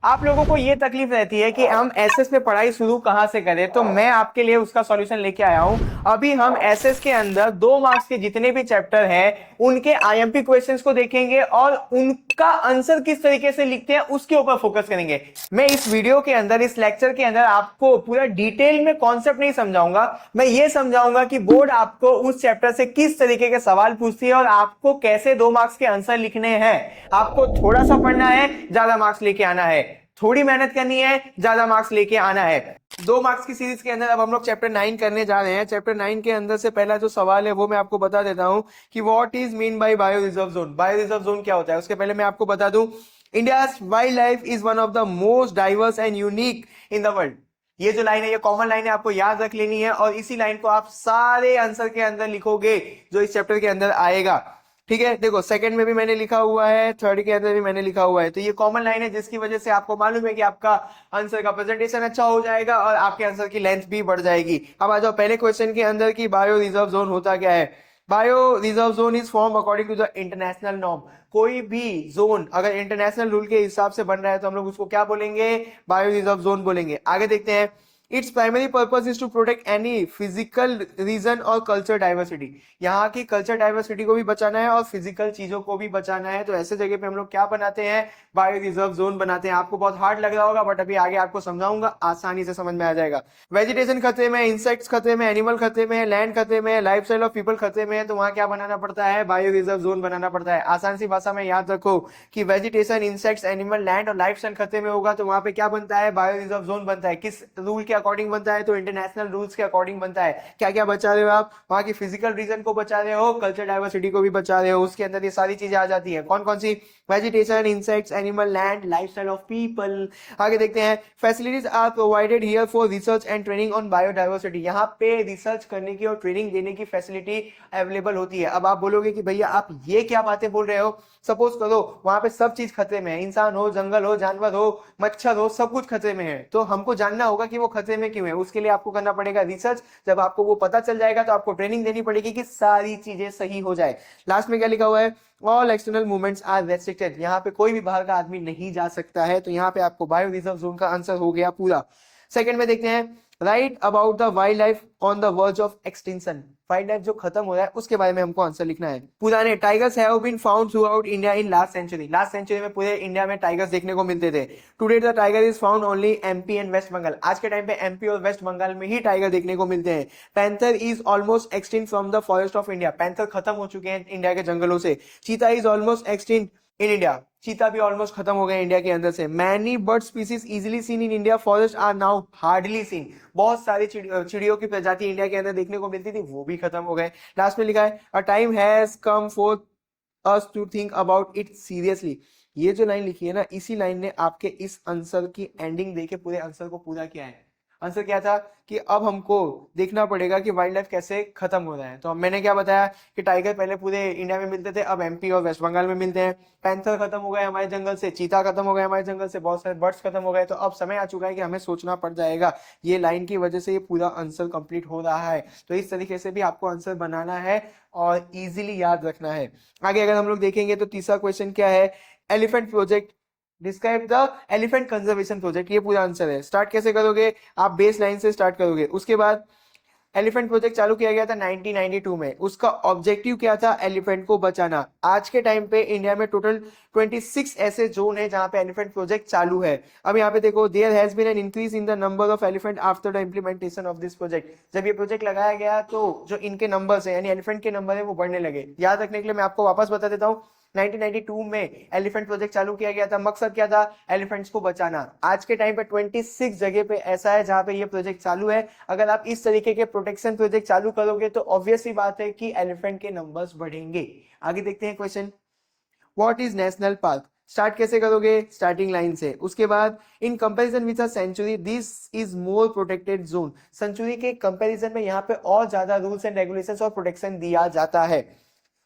आप लोगों को ये तकलीफ रहती है कि हम एसएस में पढ़ाई शुरू कहां से करें, तो मैं आपके लिए उसका सॉल्यूशन लेके आया हूं। अभी हम एसएस के अंदर 2 मार्क्स के जितने भी चैप्टर हैं उनके आईएमपी क्वेश्चंस को देखेंगे और उनका आंसर किस तरीके से लिखते हैं उसके ऊपर फोकस करेंगे। मैं इस वीडियो के अंदर, इस लेक्चर के अंदर आपको पूरा डिटेल में कॉन्सेप्ट नहीं समझाऊंगा। मैं ये समझाऊंगा कि बोर्ड आपको उस चैप्टर से किस तरीके के सवाल पूछती है और आपको कैसे 2 मार्क्स के आंसर लिखने हैं। आपको थोड़ा सा पढ़ना है, ज्यादा मार्क्स लेके आना है। थोड़ी मेहनत करनी है, ज्यादा मार्क्स लेके आना है। 2 मार्क्स की सीरीज के अंदर अब हम लोग चैप्टर 9 करने जा रहे हैं। चैप्टर 9 के अंदर से पहला जो सवाल है वो मैं आपको बता देता हूं कि what is mean bye bio reserve zone. Bio reserve zone क्या होता है उसके पहले मैं आपको बता दूं, India wild life is one of the most diverse and unique in the world. ये जो लाइन है, ये कॉमन लाइन है, आपको याद रख लेनी है और इसी लाइन को आप सारे आंसर के अंदर लिखोगे जो इस चैप्टर के अंदर आएगा। ठीक है, देखो सेकंड में भी मैंने लिखा हुआ है, थर्ड के अंदर भी मैंने लिखा हुआ है, तो ये कॉमन लाइन है जिसकी वजह से आपको मालूम है कि आपका आंसर का प्रेजेंटेशन अच्छा हो जाएगा और आपके आंसर की लेंथ भी बढ़ जाएगी। अब आ जाओ पहले क्वेश्चन के अंदर कि बायो रिजर्व जोन होता क्या है। Bio reserve zone is form according to the international norm. कोई भी जोन अगर इंटरनेशनल रूल के हिसाब से बन रहा है तो हम लोग उसको क्या बोलेंगे, बायो रिजर्व जोन बोलेंगे। आगे देखते हैं, its primary purpose is to protect any physical region और कल्चर डाइवर्सिटी। यहाँ की कल्चर डाइवर्सिटी को भी बचाना है और फिजिकल चीजों को भी बचाना है, तो ऐसे जगह पे हम लोग क्या बनाते हैं, बायो रिजर्व जोन बनाते हैं। आपको बहुत हार्ड लग रहा होगा बट अभी आगे आपको समझाऊंगा, आसानी से समझ में आ जाएगा। वेजिटेशन खतरे में, इंसेक्ट्स खतरे में, एनिमल खतरे में, लैंड खतरे में, लाइफ स्टाइल ऑफ पीपल खतरे में है, तो वहां क्या बनाना पड़ता है, बायो रिजर्व जोन बनाना पड़ता है। आसान सी भाषा में याद रखो कि वेजिटेशन, इंसेक्ट्स, एनिमल, लैंड और लाइफ स्टाइल खतरे में होगा तो वहां पे क्या बनता है, बायो रिजर्व जोन बनता है। किस रूल के अकॉर्डिंग बनता है, तो इंटरनेशनल रूल्स के अकॉर्डिंग बनता है। क्या क्या बचा रहे हो आप, वहां की फिजिकल रीजन को बचा रहे हो, कल्चर डाइवर्सिटी को भी बचा रहे हो, उसके अंदर ये सारी चीजें आ जाती है। कौन कौन सी, vegetation, insects, animal, land, lifestyle of people. आगे देखते हैं, facilities are provided here for research and training on biodiversity. यहाँ पे रिसर्च करने की और ट्रेनिंग देने की फैसिलिटी अवेलेबल होती है। अब आप बोलोगे कि भैया आप ये क्या बातें बोल रहे हो, सपोज करो वहां पे सब चीज खतरे में है, इंसान हो, जंगल हो, जानवर हो, मच्छर हो, सब कुछ खतरे में है, तो हमको जानना होगा कि वो खतरे में क्यों है। उसके लिए आपको करना पड़ेगा रिसर्च। जब आपको वो पता चल जाएगा तो आपको ट्रेनिंग देनी पड़ेगी कि सारी चीजें सही हो जाए। लास्ट में क्या लिखा हुआ है, all external movements are restricted. यहाँ पे कोई भी बाहर का आदमी नहीं जा सकता है, तो यहाँ पे आपको बायो रिजर्व जोन का आंसर हो गया पूरा। सेकंड में देखते हैं, right about the wildlife on the verge of extinction. Wild life जो खत्म हो रहा है उसके बारे में हमको आंसर लिखना है। पुराने tigers have been found throughout India in last century. Last century में पूरे इंडिया में टाइगर्स देखने को मिलते थे। Today the tiger is found only MP and West Bengal. आज के टाइम पे एमपी और वेस्ट बंगाल में ही टाइगर देखने को मिलते हैं। Panther is almost extinct from the forest of India. Panther खत्म हो चुके हैं इंडिया के जंगलों से। चीता is almost extinct in India. चीता भी ऑलमोस्ट खत्म हो गए इंडिया के अंदर से। Many bird species easily seen in India, forest are now hardly seen. बहुत सारी चिड़ियों की प्रजाति इंडिया के अंदर देखने को मिलती थी, वो भी खत्म हो गए। लास्ट में लिखा है, a time has come for us to think about it seriously. ये जो लाइन लिखी है ना, इसी लाइन ने आपके इस आंसर की एंडिंग देके पूरे आंसर को पूरा किया है। आंसर क्या था कि अब हमको देखना पड़ेगा कि वाइल्ड लाइफ कैसे खत्म हो रहा है। तो मैंने क्या बताया कि टाइगर पहले पूरे इंडिया में मिलते थे, अब एमपी और वेस्ट बंगाल में मिलते हैं। पैंथर खत्म हो गए हमारे जंगल से, चीता खत्म हो गए हमारे जंगल से, बहुत सारे बर्ड्स खत्म हो गए। तो अब समय आ चुका है कि हमें सोचना पड़ जाएगा। ये लाइन की वजह से ये पूरा आंसर कंप्लीट हो रहा है। तो इस तरीके से भी आपको आंसर बनाना है और इजीली याद रखना है। आगे अगर हम लोग देखेंगे तो तीसरा क्वेश्चन क्या है, elephant project describe the elephant conservation project. ये पूरा आंसर है। स्टार्ट कैसे करोगे, आप बेस लाइन से स्टार्ट करोगे। उसके बाद एलिफेंट प्रोजेक्ट चालू किया गया था 1992 में। उसका ऑब्जेक्टिव क्या था, एलिफेंट को बचाना। आज के टाइम पे इंडिया में टोटल 26 ऐसे जोन है जहां पे एलिफेंट प्रोजेक्ट चालू है। अब यहाँ पे देखो, there has been an increase in the number of elephant after the implementation of this project. जब ये प्रोजेक्ट लगाया गया तो जो इनके नंबर्स है यानी एलिफेंट के नंबर है वो बढ़ने लगे। याद रखने के लिए मैं आपको वापस बता देता हूँ, 1992 में एलिफेंट प्रोजेक्ट चालू किया गया था। मकसद क्या था, एलिफेंट्स को बचाना। आज के टाइम पे 26 जगह पे ऐसा है जहां पे ये प्रोजेक्ट चालू है। अगर आप इस तरीके के प्रोटेक्शन प्रोजेक्ट चालू करोगे तो ऑब्वियस सी बात है कि एलिफेंट के नंबर्स बढ़ेंगे। आगे देखते हैं question, what is national park. Start कैसे करोगे, स्टार्टिंग लाइन से। उसके बाद in comparison with a century this is more protected zone. Century के कंपैरिजन में यहाँ पे और ज्यादा रूल्स एंड रेगुलेशंस और प्रोटेक्शन दिया जाता है।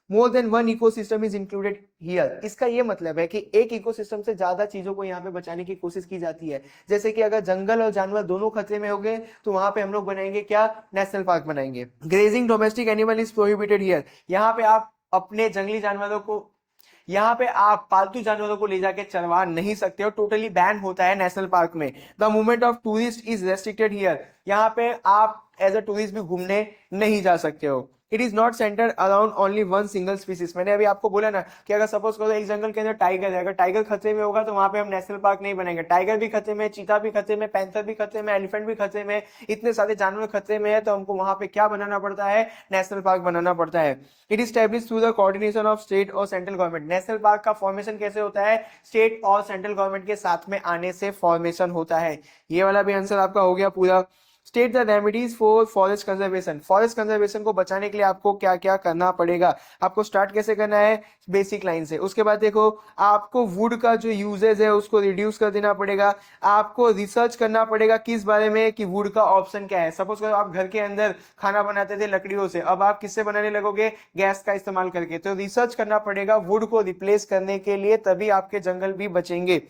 More than one ecosystem is included here. इसका ये मतलब है कि एक इकोसिस्टम से ज्यादा चीजों को यहाँ पे बचाने की कोशिश की जाती है। जैसे कि अगर जंगल और जानवर दोनों खतरे में हो गए तो वहां पे हम लोग बनाएंगे क्या, नेशनल पार्क बनाएंगे। Grazing domestic animal is prohibited here. यहाँ पे आप अपने जंगली जानवरों को यहाँ पे आप पालतू जानवरों को ले जाके चरवा नहीं सकते हो, टोटली बैन होता है नेशनल पार्क में। The movement of tourist is restricted here, यहाँ पे आप एज अ टूरिस्ट भी घूमने नहीं जा सकते हो। It is not centred around only one single species, मैंने अभी आपको बोला ना कि अगर सपोज करो एक जंगल के अंदर टाइगर है, अगर टाइगर खतरे में होगा तो वहां पे हम नेशनल पार्क नहीं बनाएंगे। टाइगर भी खतरे में, चीता भी खतरे में, पैंथर भी खतरे में, एलिफेंट भी खतरे में, इतने सारे जानवर खतरे में है, तो हमको वहां पे क्या बनाना पड़ता है, नेशनल पार्क बनाना पड़ता है। It is established through the coordination of state और सेंट्रल गवर्नमेंट, नेशनल पार्क का फॉर्मेशन कैसे होता है, स्टेट और सेंट्रल गवर्नमेंट के साथ में आने से फॉर्मेशन होता है। ये वाला भी आंसर आपका हो गया पूरा। State the remedies for forest conservation, forest conservation को बचाने के लिए आपको क्या क्या करना पड़ेगा, आपको स्टार्ट कैसे करना है, बेसिक लाइन से। उसके बाद देखो आपको वुड का जो यूजेज है उसको रिड्यूस कर देना पड़ेगा, आपको रिसर्च करना पड़ेगा किस बारे में कि वुड का ऑप्शन क्या है। सपोज करो आप घर के अंदर खाना बनाते थे लकड़ियों से, अब आप किससे बनाने लगोगे, गैस का इस्तेमाल करके, तो रिसर्च करना पड़ेगा वुड को रिप्लेस करने के लिए, तभी आपके जंगल भी बचेंगे।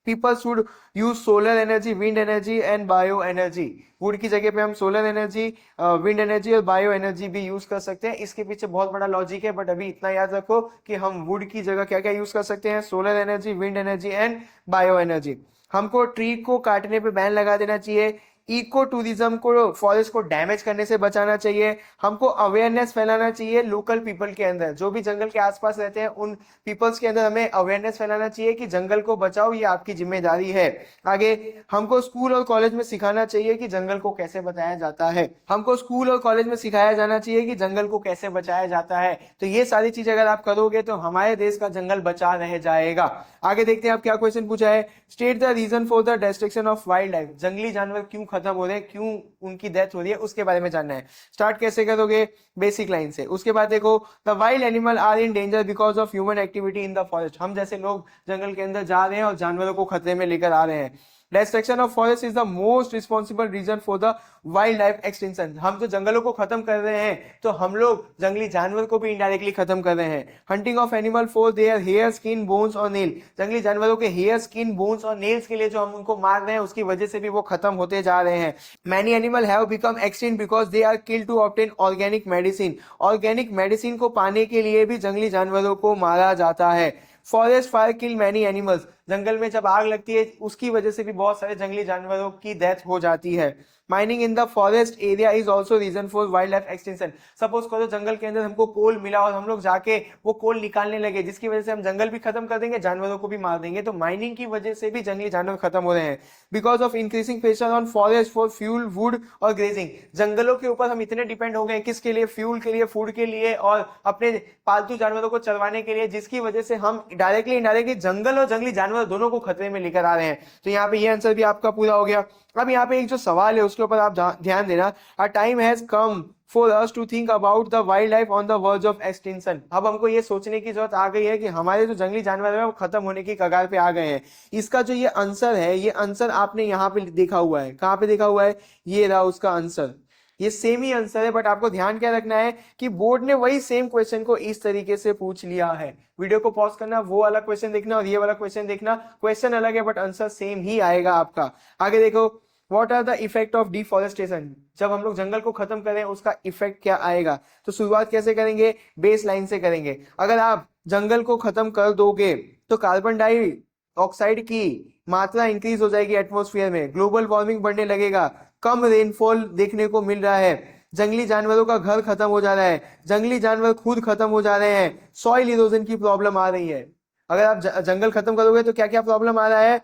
People should use solar energy, wind energy and bio energy, would की जगह पे हम सोलर एनर्जी, विंड एनर्जी और बायो एनर्जी भी यूज कर सकते हैं। इसके पीछे बहुत बड़ा लॉजिक है, बट अभी इतना याद रखो कि हम वुड की जगह क्या क्या यूज कर सकते हैं, solar energy, wind energy and bio energy. हमको ट्री को काटने पे बैन लगा देना चाहिए, इको टूरिज्म को, फॉरेस्ट को डैमेज करने से बचाना चाहिए, हमको अवेयरनेस फैलाना चाहिए लोकल पीपल के अंदर, जो भी जंगल के आसपास रहते हैं उन पीपल्स के अंदर हमें अवेयरनेस फैलाना चाहिए कि जंगल को बचाओ, ये आपकी जिम्मेदारी है। आगे हमको स्कूल और कॉलेज में सिखाना चाहिए कि जंगल को कैसे बचाया जाता है, हमको स्कूल और कॉलेज में सिखाया जाना चाहिए कि जंगल को कैसे बचाया जाता है। तो ये सारी चीजें अगर आप करोगे तो हमारे देश का जंगल बचा रह जाएगा। आगे देखते हैं आप क्या क्वेश्चन पूछा है, state the reason for the destruction of wildlife, जंगली जानवर क्यों खत्म हो रहे हैं, क्यों उनकी डेथ हो रही है, उसके बारे में जानना है। स्टार्ट कैसे करोगे, बेसिक लाइन से। उसके बाद देखो the wild animal are in danger because of human activity in the forest, हम जैसे लोग जंगल के अंदर जा रहे हैं और जानवरों को खतरे में लेकर आ रहे हैं। Destruction of forest is the most responsible reason for the wildlife extinction, हम जो जंगलों को खत्म कर रहे हैं तो हम लोग जंगली जानवर को भी इनडायरेक्टली खत्म कर रहे हैं। Hunting of animal for their hair, skin, bones और नेल, जंगली जानवरों के हेयर, स्किन, बोन्स और नेल्स के लिए जो हम उनको मार रहे हैं उसकी वजह से भी वो खत्म होते जा रहे हैं। Many animal have become extinct because they are killed to obtain organic medicine, organic medicine को पाने के लिए भी जंगली जानवरों को मारा जाता है। फॉरेस्ट फायर किल मैनी एनिमल्स, जंगल में जब आग लगती है उसकी वजह से भी बहुत सारे जंगली जानवरों की डेथ हो जाती है। Mining in the forest area is also reason for wildlife extension, suppose करो जंगल के अंदर हमको कोल मिला और हम लोग जाके वो कोल निकालने लगे, जिसकी वजह से हम जंगल भी खत्म कर देंगे, जानवरों को भी मार देंगे, तो माइनिंग की वजह से भी जंगली जानवर खत्म हो रहे हैं। Because of increasing pressure on forest for fuel, would और ग्रेजिंग, जंगलों के ऊपर हम इतने डिपेंड हो गए किसके लिए, फ्यूल के लिए, फूड के लिए और अपने पालतू जानवरों को चरवाने के लिए, जिसकी वजह से हम डायरेक्टली इनडायरेक्टली जंगल और जंगली जानवर दोनों को खतरे में लेकर आ रहे हैं। तो यहाँ पे ये आंसर भी आपका पूरा हो गया। अब यहाँ पे एक जो सवाल है उसके ऊपर आप ध्यान देना, a time has come for us to think about the wildlife on the verge of extinction, अब हमको ये सोचने की जरूरत आ गई है कि हमारे जो जंगली जानवर है वो खत्म होने की कगार पे आ गए हैं। इसका जो ये आंसर है, ये आंसर आपने यहाँ पे देखा हुआ है, कहाँ पे देखा हुआ है, ये रहा उसका आंसर, ये सेम ही आंसर है, बट आपको ध्यान क्या रखना है कि बोर्ड ने वही सेम क्वेश्चन को इस तरीके से पूछ लिया है। वीडियो को पॉज करना, वो वाला क्वेश्चन देखना और ये वाला क्वेश्चन देखना, क्वेश्चन अलग है बट आंसर सेम ही आएगा आपका। आगे देखो, what are the effect of deforestation, जब हम लोग जंगल को खत्म करें उसका इफेक्ट क्या आएगा। तो शुरुआत कैसे करेंगे, बेस लाइन से करेंगे। अगर आप जंगल को खत्म कर दोगे तो कार्बन डाइऑक्साइड की मात्रा इंक्रीज हो जाएगी एटमॉस्फेयर में, ग्लोबल वार्मिंग बढ़ने लगेगा, कम रेनफॉल देखने को मिल रहा है, जंगली जानवरों का घर खत्म हो जा रहा है, जंगली जानवर खुद खत्म हो जा रहे हैं, सॉइल इरोजन की प्रॉब्लम आ रही है। अगर आप जंगल खत्म करोगे तो क्या क्या प्रॉब्लम आ रहा है,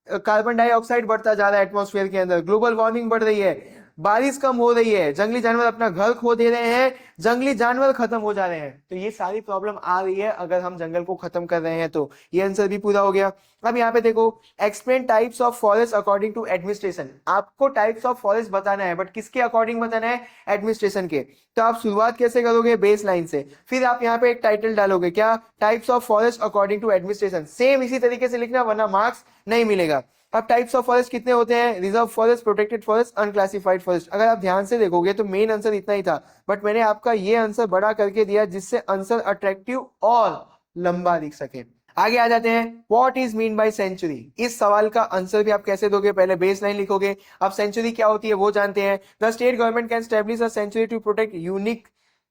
कार्बन डाइऑक्साइड बढ़ता जा रहा है एटमॉस्फेयर के अंदर, ग्लोबल वार्मिंग बढ़ रही है, बारिश कम हो रही है, जंगली जानवर अपना घर खो दे रहे हैं, जंगली जानवर खत्म हो जा रहे हैं। तो ये सारी प्रॉब्लम आ रही है अगर हम जंगल को खत्म कर रहे हैं तो। ये आंसर भी पूरा हो गया। अब यहाँ पे देखो, explain types of forest according to administration, आपको टाइप्स ऑफ फॉरेस्ट बताना है, बट किसके अकॉर्डिंग बताना है, एडमिनिस्ट्रेशन के। तो आप शुरुआत कैसे करोगे, बेस लाइन से, फिर आप यहाँ पे एक टाइटल डालोगे, क्या, types of forest according to administration, same इसी तरीके से लिखना वरना मार्क्स नहीं मिलेगा। अब टाइप्स ऑफ फॉरेस्ट कितने होते हैं, reserve forest, protected forest, unclassified forest. अगर आप ध्यान से देखोगे तो मेन आंसर इतना ही था, बट मैंने आपका ये आंसर बड़ा करके दिया जिससे आंसर अट्रैक्टिव और लंबा दिख सके। आगे आ जाते हैं, what is mean by century, इस सवाल का आंसर भी आप कैसे दोगे, पहले बेस लाइन लिखोगे। अब सेंचुरी क्या होती है वो जानते हैं। The state government can establish a century to protect unique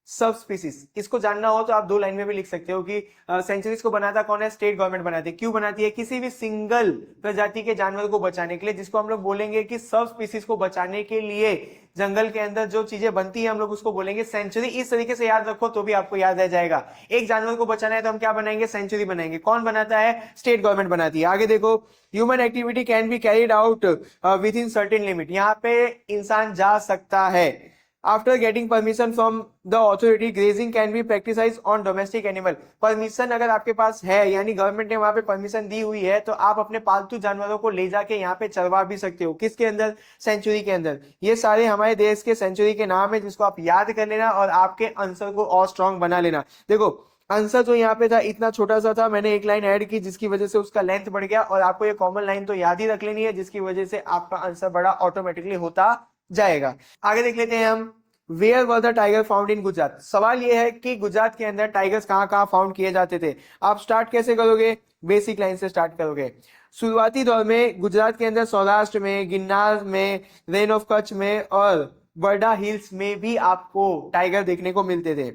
subspecies, इसको जानना हो तो आप दो लाइन में भी लिख सकते हो कि सेंचुरीज को बनाता कौन है, स्टेट गवर्नमेंट बनाती है। क्यों बनाती है? किसी भी सिंगल प्रजाति के जानवर को बचाने के लिए, जिसको हम लोग बोलेंगे कि सब स्पीसीज को बचाने के लिए जंगल के अंदर जो चीजें बनती है हम लोग उसको बोलेंगे सेंचुरी। इस तरीके से याद रखो तो भी आपको याद रह जाएगा। एक जानवर को बचाना है तो हम क्या बनाएंगे, सेंचुरी बनाएंगे। कौन बनाता है? स्टेट गवर्नमेंट बनाती है। आगे देखो, human activity can be carried out within certain limit, यहाँ पे इंसान जा सकता है। After getting permission from the authority, grazing can be practise on domestic animal. Permission अगर आपके पास है, यानी गवर्नमेंट ने वहां पे परमिशन दी हुई है, तो आप अपने पालतू जानवरों को ले जाके यहाँ पे चरवा भी सकते हो। किसके अंदर? सेंचुरी के अंदर। ये सारे हमारे देश के सेंचुरी के नाम है, जिसको आप याद कर लेना और आपके आंसर को और स्ट्रॉन्ग बना लेना। देखो आंसर जो यहाँ पे था इतना छोटा सा था, मैंने एक लाइन ऐड की जिसकी वजह से उसका लेंथ बढ़ गया, और आपको ये कॉमन लाइन तो याद ही रख लेनी है जिसकी वजह से आपका आंसर बड़ा ऑटोमेटिकली होता जाएगा। आगे देख लेते हैं हम, where were the tiger found in Gujarat. सवाल यह है कि गुजरात के अंदर टाइगर्स कहाँ कहाँ फाउंड किए जाते थे। आप स्टार्ट कैसे करोगे? बेसिक लाइन से स्टार्ट करोगे। शुरुआती दौर में गुजरात के अंदर सौराष्ट्र में, गिरनार में, रेन ऑफ कच्छ में और बर्डा हिल्स में भी आपको टाइगर देखने को मिलते थे।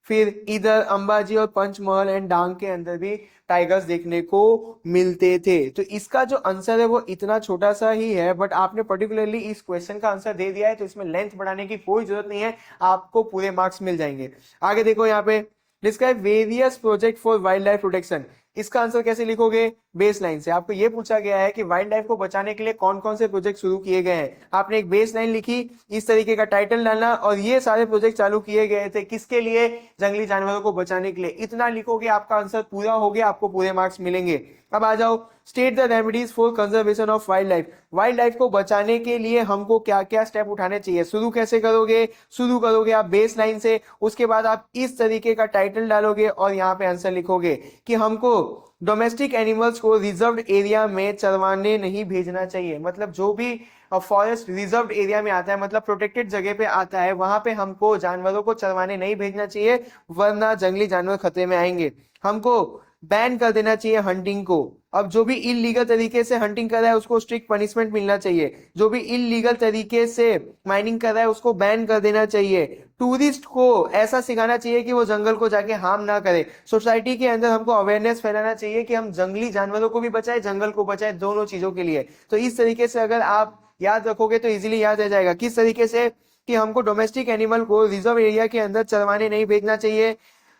फिर इधर अंबाजी और पंचमहल एंड डांग के अंदर भी टाइगर्स देखने को मिलते थे। तो इसका जो आंसर है वो इतना छोटा सा ही है, बट आपने पर्टिकुलरली इस क्वेश्चन का आंसर दे दिया है, तो इसमें लेंथ बढ़ाने की कोई जरूरत नहीं है, आपको पूरे मार्क्स मिल जाएंगे। आगे देखो यहाँ पे, describe various project for wild life protection. इसका आंसर कैसे लिखोगे? बेस लाइन से। आपको ये पूछा गया है कि वाइल्ड लाइफ को बचाने के लिए कौन कौन से प्रोजेक्ट शुरू किए गए हैं। आपने एक बेस लाइन लिखी, इस तरीके का टाइटल डालना, और ये सारे प्रोजेक्ट चालू किए गए थे किसके लिए? जंगली जानवरों को बचाने के लिए। इतना लिखोगे आपका आंसर पूरा हो गया, आपको पूरे मार्क्स मिलेंगे। अब आ जाओ, state the remedies for conservation of wild life. Wild life को बचाने के लिए हमको क्या क्या स्टेप उठाने चाहिए। शुरू कैसे करोगे? शुरू करोगे आप बेस लाइन से, उसके बाद आप इस तरीके का टाइटल डालोगे और यहाँ पे आंसर लिखोगे कि हमको डोमेस्टिक एनिमल्स को रिजर्व एरिया में चरवाने नहीं भेजना चाहिए। मतलब जो भी फॉरेस्ट रिजर्व एरिया में आता है, मतलब प्रोटेक्टेड जगह पे आता है, वहां पे हमको जानवरों को चरवाने नहीं भेजना चाहिए, वरना जंगली जानवर खतरे में आएंगे। हमको बैन कर देना चाहिए हंटिंग को। अब जो भी इलीगल तरीके से हंटिंग कर रहा है उसको स्ट्रिक्ट पनिशमेंट मिलना चाहिए। जो भी इलीगल तरीके से माइनिंग कर रहा है उसको बैन कर देना चाहिए। टूरिस्ट को ऐसा सिखाना चाहिए कि वो जंगल को जाके हार्म ना करे। सोसाइटी के अंदर हमको अवेयरनेस फैलाना चाहिए कि हम जंगली जानवरों को भी बचाए, जंगल को बचाए, दोनों चीजों के लिए। तो इस तरीके से अगर आप याद रखोगे तो इजीली याद रह जाएगा। किस तरीके से? कि हमको डोमेस्टिक एनिमल को रिजर्व एरिया के अंदर चरवाने नहीं भेजना चाहिए,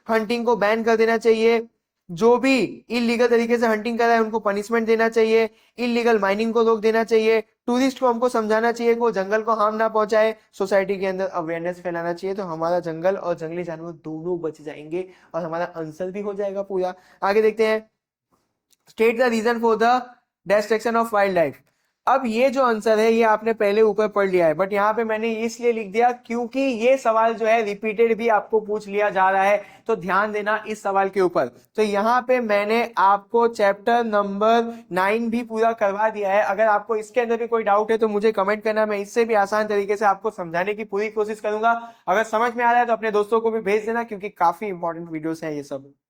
हंटिंग को बैन कर देना चाहिए, जो भी इलीगल तरीके से हंटिंग कर रहा है उनको पनिशमेंट देना चाहिए, इलीगल माइनिंग को रोक देना चाहिए, टूरिस्ट को हमको समझाना चाहिए कि वो जंगल को हार्म ना पहुंचाए, सोसाइटी के अंदर अवेयरनेस फैलाना चाहिए। तो हमारा जंगल और जंगली जानवर दोनों बच जाएंगे और हमारा आंसर भी हो जाएगा पूरा। आगे देखते हैं, state the reason for the destruction of wildlife. अब ये जो आंसर है ये आपने पहले ऊपर पढ़ लिया है, बट यहाँ पे मैंने इसलिए लिख दिया क्योंकि ये सवाल जो है रिपीटेड भी आपको पूछ लिया जा रहा है, तो ध्यान देना इस सवाल के ऊपर। तो यहाँ पे मैंने आपको चैप्टर नंबर 9 भी पूरा करवा दिया है। अगर आपको इसके अंदर भी कोई डाउट है तो मुझे कमेंट करना, मैं इससे भी आसान तरीके से आपको समझाने की पूरी कोशिश करूंगा। अगर समझ में आ रहा है तो अपने दोस्तों को भी भेज देना, क्योंकि काफी इंपॉर्टेंट वीडियोस हैं ये सब।